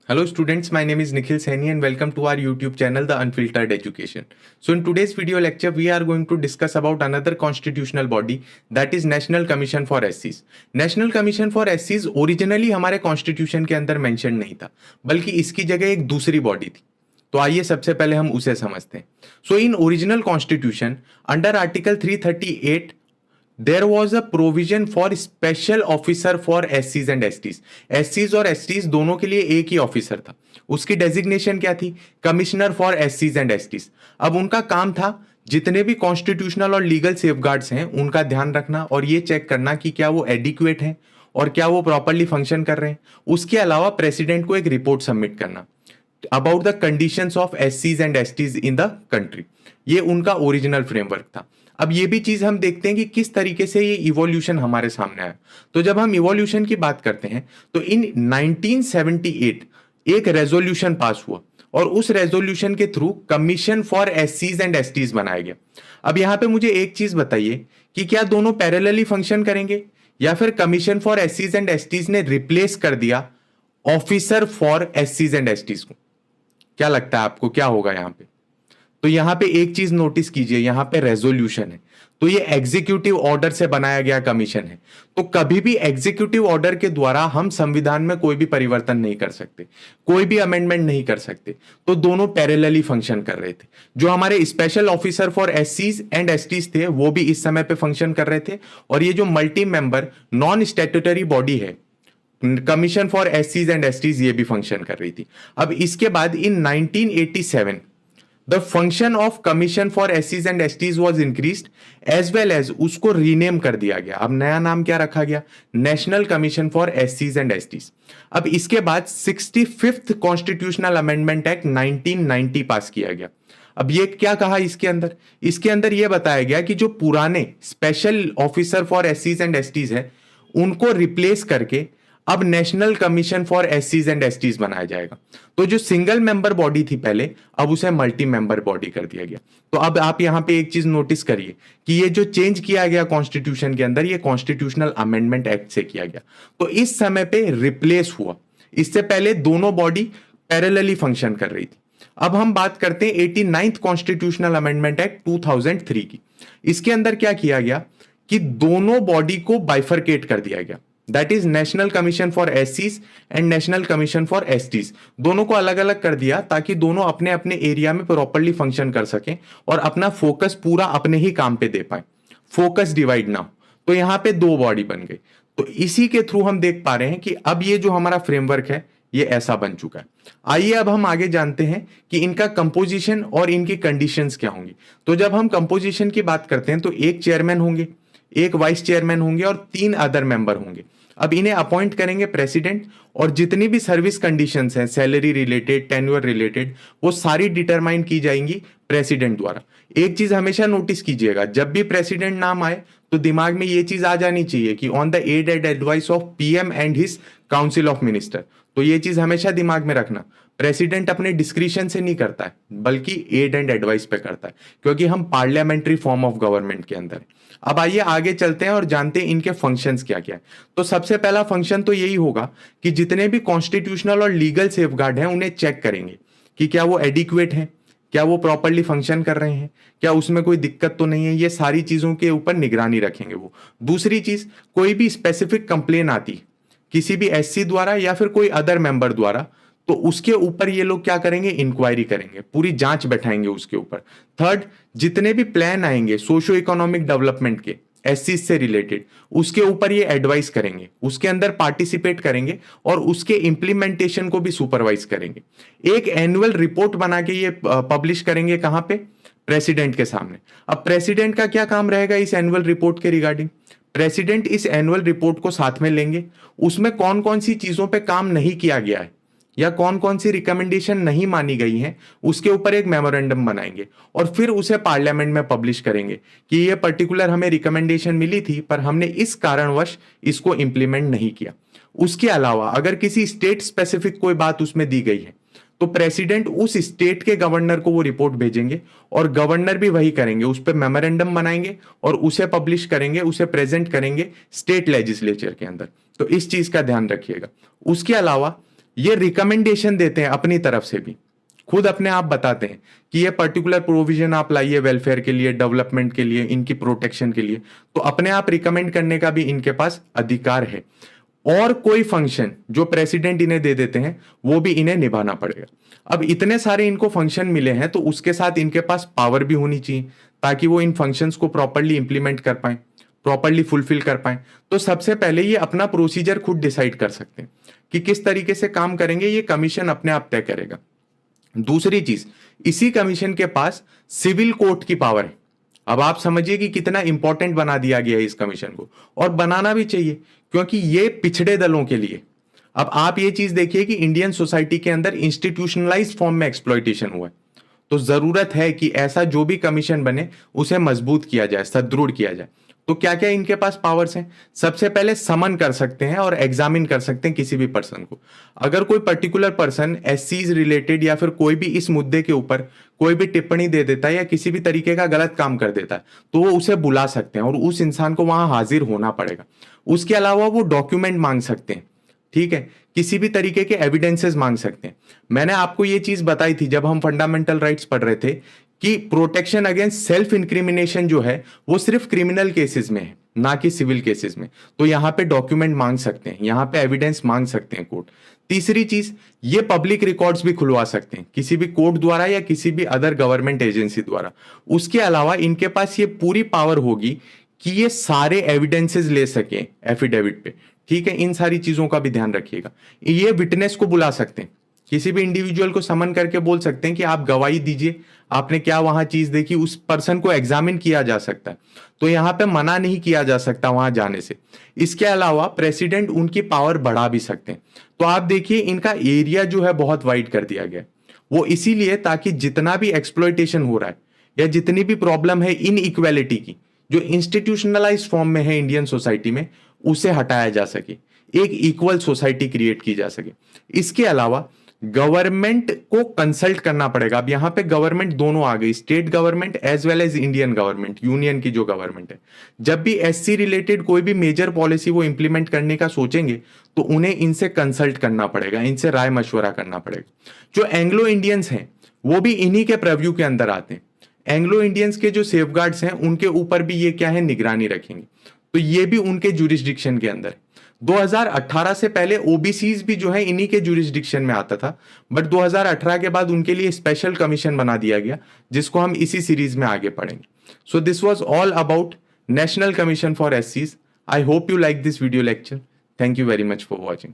Hello students, my name is Nikhil Saini and welcome to our YouTube channel The Unfiltered Education. So in today's video lecture we are going to discuss about another constitutional body, that is National Commission for SCs. National Commission for SCs originally हमारे constitution के अंदर mention नहीं था, बल्कि इसकी जगह एक दूसरी बॉडी थी. तो आइए सबसे पहले हम उसे समझते हैं. So in original constitution under article 338 there was a provision for special officer for एससीज एंड एसटीज. एससीज और एसटीज दोनों के लिए एक ही ऑफिसर था. उसकी डेजिग्नेशन क्या थी? कमिश्नर फॉर एससीज एंड एसटीज. अब उनका काम था जितने भी कॉन्स्टिट्यूशनल और लीगल सेफगार्ड्स हैं उनका ध्यान रखना और ये चेक करना कि क्या वो एडिक्वेट हैं और क्या वो प्रॉपरली फंक्शन कर रहे हैं. उसके अलावा प्रेसिडेंट को एक रिपोर्ट सबमिट करना अबाउट द कंडीशंस ऑफ एससीज and STs in the country. ये उनका ओरिजिनल फ्रेमवर्क था. अब ये भी चीज हम देखते हैं कि किस तरीके से ये इवोल्यूशन हमारे सामने आया. तो जब हम इवोल्यूशन की बात करते हैं तो इन 1978 एक रेजोल्यूशन पास हुआ और उस रेजोल्यूशन के थ्रू कमीशन फॉर एससीज एंड एसटीज बनाया गया. अब यहां पे मुझे एक चीज बताइए कि क्या दोनों पैरेलली फंक्शन करेंगे या फिर कमीशन फॉर एससीज एंड एसटीज ने रिप्लेस कर दिया ऑफिसर फॉर एससीज एंड एसटीज को? क्या लगता है आपको क्या होगा यहां पे? तो यहां पे एक चीज नोटिस कीजिए, यहां पे रेजोल्यूशन है तो ये एग्जीक्यूटिव ऑर्डर से बनाया गया कमीशन है. तो कभी भी एग्जीक्यूटिव ऑर्डर के द्वारा हम संविधान में कोई भी परिवर्तन नहीं कर सकते, कोई भी अमेंडमेंट नहीं कर सकते. तो दोनों पैरेलली फंक्शन कर रहे थे. जो हमारे स्पेशल ऑफिसर फॉर एससीज एंड एसटीज थे वो भी इस समय पे फंक्शन कर रहे थे और ये जो multi member non statutory body है कमीशन फॉर एससीज एंड एसटीज ये भी फंक्शन कर रही थी. अब इसके बाद in 1987 the function of commission for एससीज and STs was increased as well as उसको रीनेम कर दिया गया. अब नया नाम क्या रखा गया? नेशनल कमीशन फॉर एससीज एंड एसटीज. अब इसके बाद 65th कॉन्स्टिट्यूशनल अमेंडमेंट एक्ट 1990 पास किया गया. अब ये क्या कहा इसके अंदर यह बताया गया कि जो पुराने स्पेशल ऑफिसर फॉर एससीज एंड एसटीज है उनको रिप्लेस करके अब नेशनल कमीशन फॉर एससीज एंड एसटीज बनाया जाएगा. तो जो सिंगल मेंबर बॉडी थी पहले, अब उसे मल्टी मेंबर बॉडी कर दिया गया. तो अब आप यहां पे एक चीज नोटिस करिए कि ये जो चेंज किया गया कॉन्स्टिट्यूशन के अंदर, ये कॉन्स्टिट्यूशनल अमेंडमेंट एक्ट से किया गया. तो इस समय पे रिप्लेस हुआ. इससे पहले दोनों बॉडी पैरेलली फंक्शन कर रही थी. अब हम बात करते हैं 89th कॉन्स्टिट्यूशनल अमेंडमेंट एक्ट 2003 की. इसके अंदर क्या किया गया कि दोनों बॉडी को बाइफरकेट कर दिया गया. That is national commission for एससीज and national commission for STs. दोनों को अलग अलग कर दिया ताकि दोनों अपने अपने एरिया में प्रॉपरली फंक्शन कर सकें और अपना फोकस पूरा अपने ही काम पे दे पाए, फोकस डिवाइड ना हो. तो यहां पे दो बॉडी बन गई. तो इसी के थ्रू हम देख पा रहे हैं कि अब ये जो हमारा फ्रेमवर्क है ये ऐसा बन चुका है. आइए अब हम आगे जानते हैं कि इनका कंपोजिशन और इनकी कंडीशंस क्या होंगी. तो जब हम कंपोजिशन की बात करते हैं तो एक चेयरमैन होंगे, एक वाइस चेयरमैन होंगे और 3 अदर मेंबर होंगे. अब इन्हें अपॉइंट करेंगे प्रेसिडेंट और जितनी भी सर्विस कंडीशंस हैं, सैलरी रिलेटेड, टेन्योर रिलेटेड, वो सारी डिटरमाइन की जाएंगी प्रेसिडेंट द्वारा. एक चीज हमेशा नोटिस कीजिएगा, जब भी प्रेसिडेंट नाम आए तो दिमाग में ये चीज आ जानी चाहिए कि on the aid and advice of PM and his council of minister. तो ये चीज हमेशा दिमाग में रखना. प्रेसिडेंट अपने डिस्क्रिशन से नहीं करता है बल्कि एड एंड एडवाइस पे करता है, क्योंकि हम पार्लियामेंट्री फॉर्म ऑफ गवर्नमेंट के अंदर है. अब आइए आगे चलते हैं और जानते हैं इनके फंक्शंस क्या क्या है. तो सबसे पहला फंक्शन तो यही होगा कि जितने भी कॉन्स्टिट्यूशनल और लीगल सेफगार्ड हैं उन्हें चेक करेंगे कि क्या वो एडिक्वेट हैं, क्या वो प्रॉपरली फंक्शन कर रहे हैं, क्या उसमें कोई दिक्कत तो नहीं है. ये सारी चीजों के ऊपर निगरानी रखेंगे वो. दूसरी चीज, कोई भी स्पेसिफिक कंप्लेन आती किसी भी एससी द्वारा या फिर कोई अदर मेंबर द्वारा, तो उसके ऊपर ये लोग क्या करेंगे? इंक्वायरी करेंगे, पूरी जांच बैठाएंगे उसके ऊपर. थर्ड, जितने भी प्लान आएंगे सोशो इकोनॉमिक डेवलपमेंट के एससी से रिलेटेड, उसके ऊपर ये एडवाइस करेंगे, उसके अंदर पार्टिसिपेट करेंगे और उसके इंप्लीमेंटेशन को भी सुपरवाइज करेंगे. एक एनुअल रिपोर्ट बना के ये पब्लिश करेंगे. कहां पे? प्रेसिडेंट के सामने. अब प्रेसिडेंट का क्या काम रहेगा इस एनुअल रिपोर्ट के रिगार्डिंग? प्रेसिडेंट इस एनुअल रिपोर्ट को साथ में लेंगे, उसमें कौन कौन सी चीजों पे काम नहीं किया गया है या कौन कौन सी रिकमेंडेशन नहीं मानी गई हैं उसके ऊपर एक मेमोरेंडम बनाएंगे और फिर उसे पार्लियामेंट में पब्लिश करेंगे कि ये पर्टिकुलर हमें रिकमेंडेशन मिली थी पर हमने इस कारणवश इसको इंप्लीमेंट नहीं किया. उसके अलावा अगर किसी स्टेट स्पेसिफिक कोई बात उसमें दी गई है तो प्रेसिडेंट उस स्टेट के गवर्नर को वो रिपोर्ट भेजेंगे और गवर्नर भी वही करेंगे, उस पर मेमोरेंडम बनाएंगे और उसे पब्लिश करेंगे, उसे प्रेजेंट करेंगे स्टेट लेजिस्लेचर के अंदर. तो इस चीज का ध्यान रखिएगा. उसके अलावा ये रिकमेंडेशन देते हैं अपनी तरफ से भी, खुद अपने आप बताते हैं कि ये पर्टिकुलर प्रोविजन आप लाइए वेलफेयर के लिए, डेवलपमेंट के लिए, इनकी प्रोटेक्शन के लिए, तो अपने आप रिकमेंड करने का भी इनके पास अधिकार है। और कोई फंक्शन जो प्रेसिडेंट इन्हें दे देते हैं वो भी इन्हें निभाना पड़ेगा। अब इतने सारे इनको फंक्शन मिले हैं तो उसके साथ इनके पास पावर भी होनी चाहिए ताकि वो इन फंक्शंस को प्रॉपरली इंप्लीमेंट कर पाए, प्रॉपरली फुलफिल कर पाए। तो सबसे पहले ये अपना प्रोसीजर खुद डिसाइड कर सकते हैं कि किस तरीके से काम करेंगे, ये कमीशन अपने आप तय करेगा। दूसरी चीज, इसी कमीशन के पास सिविल कोर्ट की पावर है। अब आप समझिए कि कितना इंपॉर्टेंट बना दिया गया है इस कमीशन को, और बनाना भी चाहिए क्योंकि ये पिछड़े दलों के लिए। अब आप ये चीज देखिए कि इंडियन सोसाइटी के अंदर इंस्टीट्यूशनलाइज्ड फॉर्म में एक्सप्लॉइटेशन हुआ है, तो जरूरत है कि ऐसा जो भी कमीशन बने उसे मजबूत किया जाए, सुदृढ़ किया जाए। तो क्या क्या इनके पास पावर्स हैं? सबसे पहले समन कर सकते हैं और एग्जामिन कर सकते हैं किसी भी पर्सन को। अगर कोई पर्टिकुलर पर्सन एससीज रिलेटेड या फिर कोई भी इस मुद्दे के ऊपर कोई भी टिप्पणी दे देता है या किसी भी तरीके का गलत काम कर देता है तो वो उसे बुला सकते हैं और उस इंसान को वहां हाजिर होना पड़ेगा। उसके अलावा वो डॉक्यूमेंट मांग सकते हैं, ठीक है, किसी भी तरीके के एविडेंसेस मांग सकते हैं। मैंने आपको ये चीज बताई थी जब हम फंडामेंटल राइट्स पढ़ रहे थे कि प्रोटेक्शन अगेंस्ट सेल्फ इंक्रिमिनेशन जो है वो सिर्फ क्रिमिनल केसेस में है, ना कि सिविल केसेस में। तो यहां पे डॉक्यूमेंट मांग सकते हैं, यहां पे एविडेंस मांग सकते हैं कोर्ट। तीसरी चीज, ये पब्लिक रिकॉर्ड्स भी खुलवा सकते हैं किसी भी कोर्ट द्वारा या किसी भी अदर गवर्नमेंट एजेंसी द्वारा। उसके अलावा इनके पास ये पूरी पावर होगी कि ये सारे एविडेंसेस ले सकें एफिडेविट पे, ठीक है। इन सारी चीजों का भी ध्यान रखिएगा। ये विटनेस को बुला सकते हैं, किसी भी इंडिविजुअल को समन करके बोल सकते हैं कि आप गवाही दीजिए, आपने क्या वहां चीज देखी, उस पर्सन को एग्जामिन किया जा सकता है। तो यहां पे मना नहीं किया जा सकता वहां जाने से। इसके अलावा प्रेसिडेंट उनकी पावर बढ़ा भी सकते हैं। तो आप देखिए इनका एरिया जो है बहुत वाइड कर दिया गया, वो इसीलिए ताकि जितना भी एक्सप्लॉयटेशन हो रहा है या जितनी भी प्रॉब्लम है इन इक्वेलिटी की जो इंस्टीट्यूशनलाइज्ड फॉर्म में है इंडियन सोसाइटी में, उसे हटाया जा सके, एक इक्वल सोसाइटी क्रिएट की जा सके। इसके अलावा गवर्नमेंट को कंसल्ट करना पड़ेगा। अब यहां पे गवर्नमेंट दोनों आ गई, state government as well as Indian government, union की जो गवर्नमेंट है। जब भी एससी रिलेटेड कोई भी मेजर पॉलिसी वो इंप्लीमेंट करने का सोचेंगे तो उन्हें इनसे कंसल्ट करना पड़ेगा, इनसे राय मशवरा करना पड़ेगा। जो एंग्लो इंडियंस हैं वो भी इन्हीं के प्रव्यू के अंदर आते हैं। एंग्लो इंडियंस के जो सेफगार्ड्स हैं उनके ऊपर भी ये क्या है, निगरानी रखेंगे, तो ये भी उनके जुरिस्डिक्शन के अंदर है। 2018 से पहले ओबीसीज भी जो है इन्हीं के जुरिस्डिक्शन में आता था, बट 2018 के बाद उनके लिए स्पेशल कमीशन बना दिया गया जिसको हम इसी सीरीज में आगे पढ़ेंगे। So this was all about national commission for एससीज। I hope you like this video lecture. Thank you very much for watching.